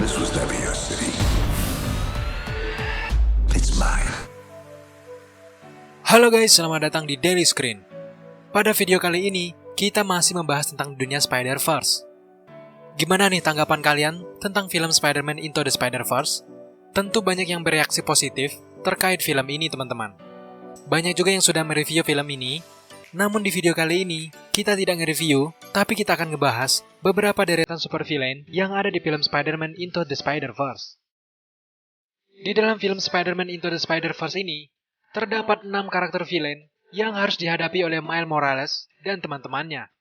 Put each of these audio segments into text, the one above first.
This was never your city. It's mine. Halo guys, selamat datang di Daily Screen. Pada video kali ini, kita masih membahas tentang dunia Spider-Verse. Gimana nih tanggapan kalian tentang film Spider-Man Into the Spider-Verse? Tentu banyak yang bereaksi positif terkait film ini teman-teman. Banyak juga yang sudah mereview film ini, namun di video kali ini, kita tidak nge-review, tapi kita akan ngebahas beberapa deretan supervillain yang ada di film Spider-Man Into the Spider-Verse. Di dalam film Spider-Man Into the Spider-Verse ini, terdapat 6 karakter villain yang harus dihadapi oleh Miles Morales dan teman-temannya.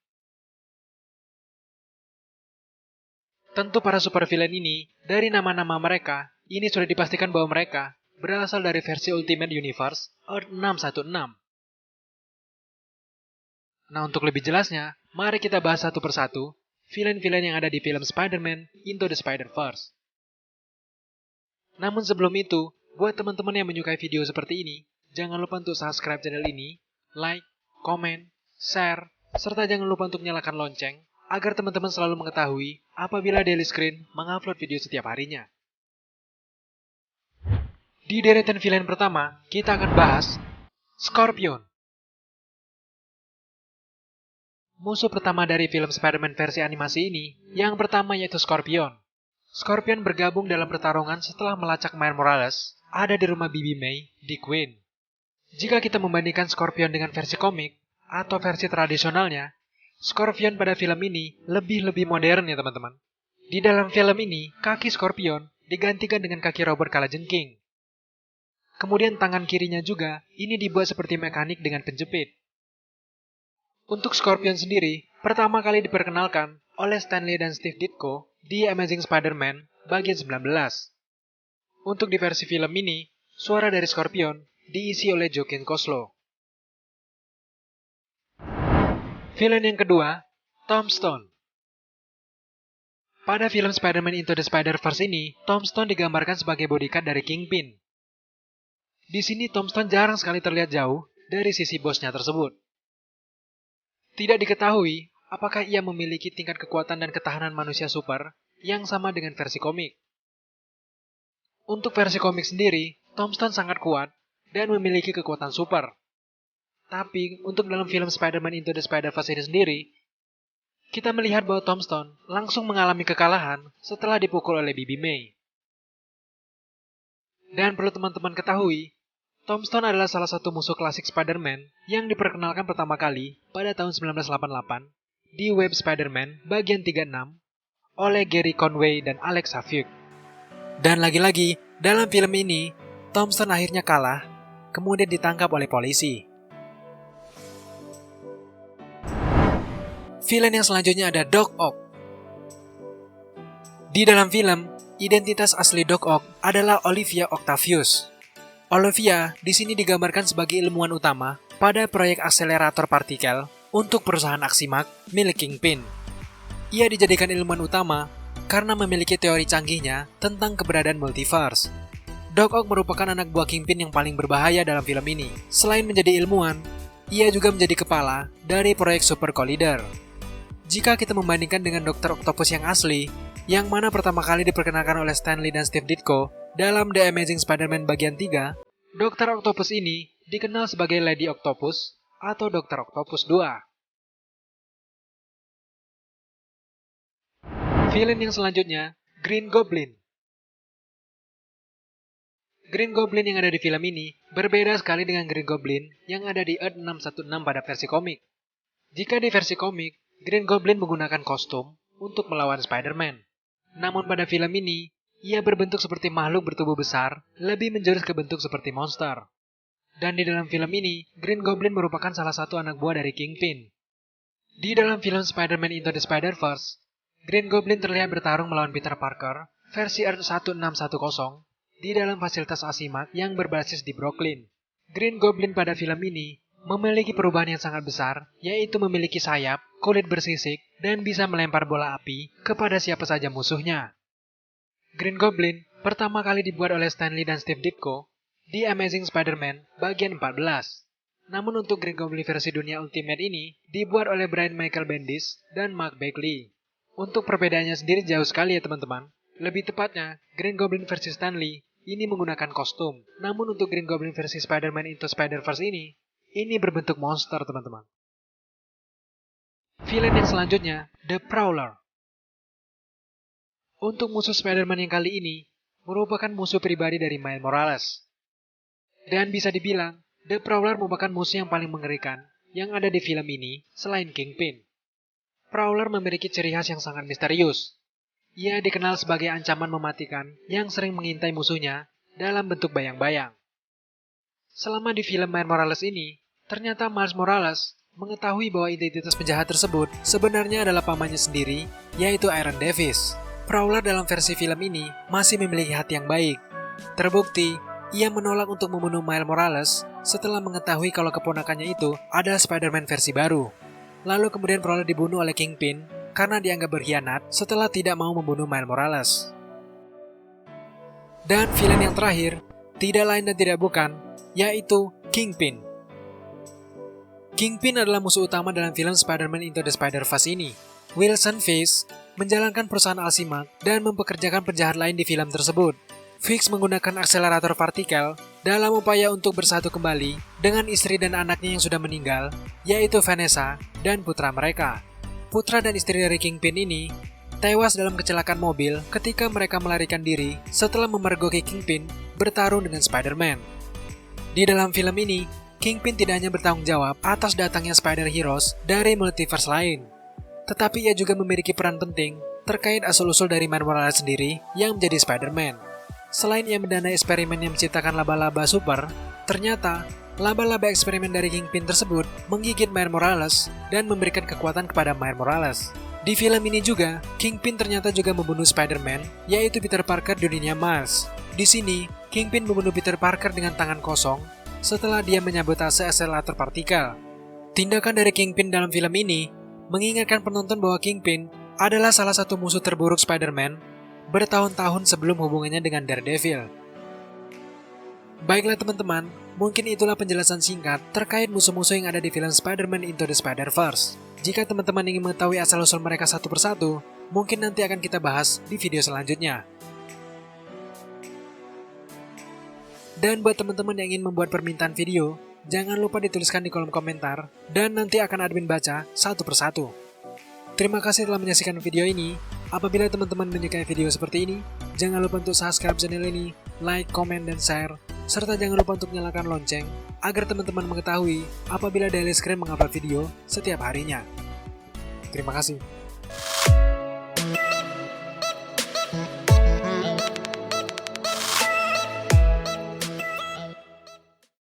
Tentu para supervillain ini, dari nama-nama mereka, ini sudah dipastikan bahwa mereka berasal dari versi Ultimate Universe Earth 616. Nah, untuk lebih jelasnya, mari kita bahas satu persatu villain-villain yang ada di film Spider-Man Into the Spider-Verse. Namun sebelum itu, buat teman-teman yang menyukai video seperti ini, jangan lupa untuk subscribe channel ini, like, komen, share, serta jangan lupa untuk nyalakan lonceng, agar teman-teman selalu mengetahui apabila Daily Screen mengupload video setiap harinya. Di deretan villain pertama, kita akan bahas Scorpion. Musuh pertama dari film Spider-Man versi animasi ini, yang pertama yaitu Scorpion. Scorpion bergabung dalam pertarungan setelah melacak Miles Morales ada di rumah Bibi May di Queen. Jika kita membandingkan Scorpion dengan versi komik atau versi tradisionalnya, Scorpion pada film ini lebih modern ya teman-teman. Di dalam film ini, kaki Scorpion digantikan dengan kaki Robert kalajengking. Kemudian tangan kirinya juga ini dibuat seperti mekanik dengan penjepit. Untuk Scorpion sendiri, pertama kali diperkenalkan oleh Stan Lee dan Steve Ditko di Amazing Spider-Man bagian 19. Untuk di versi film ini, suara dari Scorpion diisi oleh Joaquin Coslow. Villain yang kedua, Tombstone. Pada film Spider-Man Into the Spider-Verse ini, Tombstone digambarkan sebagai bodyguard dari Kingpin. Di sini Tombstone jarang sekali terlihat jauh dari sisi bosnya tersebut. Tidak diketahui apakah ia memiliki tingkat kekuatan dan ketahanan manusia super yang sama dengan versi komik. Untuk versi komik sendiri, Tombstone sangat kuat dan memiliki kekuatan super. Tapi, untuk dalam film Spider-Man Into the Spider-Verse ini sendiri, kita melihat bahwa Tombstone langsung mengalami kekalahan setelah dipukul oleh Bibi May. Dan perlu teman-teman ketahui, Tombstone adalah salah satu musuh klasik Spider-Man yang diperkenalkan pertama kali pada tahun 1988 di Web Spider-Man bagian 36 oleh Gary Conway dan Alex Havyuk. Dan lagi-lagi, dalam film ini, Tombstone akhirnya kalah, kemudian ditangkap oleh polisi. Villain yang selanjutnya ada Doc Ock. Di dalam film, identitas asli Doc Ock adalah Olivia Octavius. Olivia di sini digambarkan sebagai ilmuwan utama pada proyek akselerator partikel untuk perusahaan Aximac milik Kingpin. Ia dijadikan ilmuwan utama karena memiliki teori canggihnya tentang keberadaan multiverse. Doc Ock merupakan anak buah Kingpin yang paling berbahaya dalam film ini. Selain menjadi ilmuwan, ia juga menjadi kepala dari proyek Super Collider. Jika kita membandingkan dengan Dr. Octopus yang asli, yang mana pertama kali diperkenalkan oleh Stan Lee dan Steve Ditko dalam The Amazing Spider-Man bagian 3, Dr. Octopus ini dikenal sebagai Lady Octopus atau Dr. Octopus 2. Villain yang selanjutnya, Green Goblin. Green Goblin yang ada di film ini berbeda sekali dengan Green Goblin yang ada di Earth 616 pada versi komik. Jika di versi komik, Green Goblin menggunakan kostum untuk melawan Spider-Man. Namun pada film ini, ia berbentuk seperti makhluk bertubuh besar, lebih menjurus ke bentuk seperti monster. Dan di dalam film ini, Green Goblin merupakan salah satu anak buah dari Kingpin. Di dalam film Spider-Man Into the Spider-Verse, Green Goblin terlihat bertarung melawan Peter Parker versi Earth 1610 di dalam fasilitas Aximac yang berbasis di Brooklyn. Green Goblin pada film ini memiliki perubahan yang sangat besar, yaitu memiliki sayap, kulit bersisik, dan bisa melempar bola api kepada siapa saja musuhnya. Green Goblin pertama kali dibuat oleh Stan Lee dan Steve Ditko di Amazing Spider-Man bagian 14. Namun untuk Green Goblin versi dunia Ultimate ini dibuat oleh Brian Michael Bendis dan Mark Bagley. Untuk perbedaannya sendiri jauh sekali ya teman-teman. Lebih tepatnya, Green Goblin versi Stanley ini menggunakan kostum. Namun untuk Green Goblin versi Spider-Man Into Spider-Verse ini berbentuk monster, teman-teman. Villain yang selanjutnya, The Prowler. Untuk musuh Spider-Man yang kali ini, merupakan musuh pribadi dari Miles Morales. Dan bisa dibilang, The Prowler merupakan musuh yang paling mengerikan yang ada di film ini selain Kingpin. Prowler memiliki ciri khas yang sangat misterius. Ia dikenal sebagai ancaman mematikan yang sering mengintai musuhnya dalam bentuk bayang-bayang. Selama di film Miles Morales ini, ternyata Miles Morales mengetahui bahwa identitas penjahat tersebut sebenarnya adalah pamannya sendiri, yaitu Aaron Davis. Prowler dalam versi film ini masih memiliki hati yang baik. Terbukti, ia menolak untuk membunuh Miles Morales setelah mengetahui kalau keponakannya itu adalah Spider-Man versi baru. Lalu kemudian Prowler dibunuh oleh Kingpin karena dianggap berkhianat setelah tidak mau membunuh Miles Morales. Dan villain yang terakhir, tidak lain dan tidak bukan, yaitu Kingpin. Kingpin adalah musuh utama dalam film Spider-Man Into the Spider-Verse ini. Wilson Fisk menjalankan perusahaan Alsimak dan mempekerjakan penjahat lain di film tersebut. Fisk menggunakan akselerator partikel dalam upaya untuk bersatu kembali dengan istri dan anaknya yang sudah meninggal, yaitu Vanessa dan putra mereka. Putra dan istri dari Kingpin ini tewas dalam kecelakaan mobil ketika mereka melarikan diri setelah memergoki Kingpin bertarung dengan Spider-Man. Di dalam film ini, Kingpin tidak hanya bertanggung jawab atas datangnya Spider Heroes dari multiverse lain, tetapi ia juga memiliki peran penting terkait asal-usul dari Miles Morales sendiri yang menjadi Spider-Man. Selain ia mendanai eksperimen yang menciptakan laba-laba super, ternyata laba-laba eksperimen dari Kingpin tersebut menggigit Miles Morales dan memberikan kekuatan kepada Miles Morales. Di film ini juga, Kingpin ternyata juga membunuh Spider-Man, yaitu Peter Parker di dunia Miles. Di sini, Kingpin membunuh Peter Parker dengan tangan kosong setelah dia menyabotase akselerator partikel. Tindakan dari Kingpin dalam film ini mengingatkan penonton bahwa Kingpin adalah salah satu musuh terburuk Spider-Man bertahun-tahun sebelum hubungannya dengan Daredevil. Baiklah teman-teman, mungkin itulah penjelasan singkat terkait musuh-musuh yang ada di film Spider-Man Into the Spider-Verse. Jika teman-teman ingin mengetahui asal-usul mereka satu persatu, mungkin nanti akan kita bahas di video selanjutnya. Dan buat teman-teman yang ingin membuat permintaan video, jangan lupa dituliskan di kolom komentar, dan nanti akan admin baca satu persatu. Terima kasih telah menyaksikan video ini. Apabila teman-teman menyukai video seperti ini, jangan lupa untuk subscribe channel ini, like, komen, dan share, serta jangan lupa untuk nyalakan lonceng, agar teman-teman mengetahui apabila Daily Screen mengupload video setiap harinya. Terima kasih.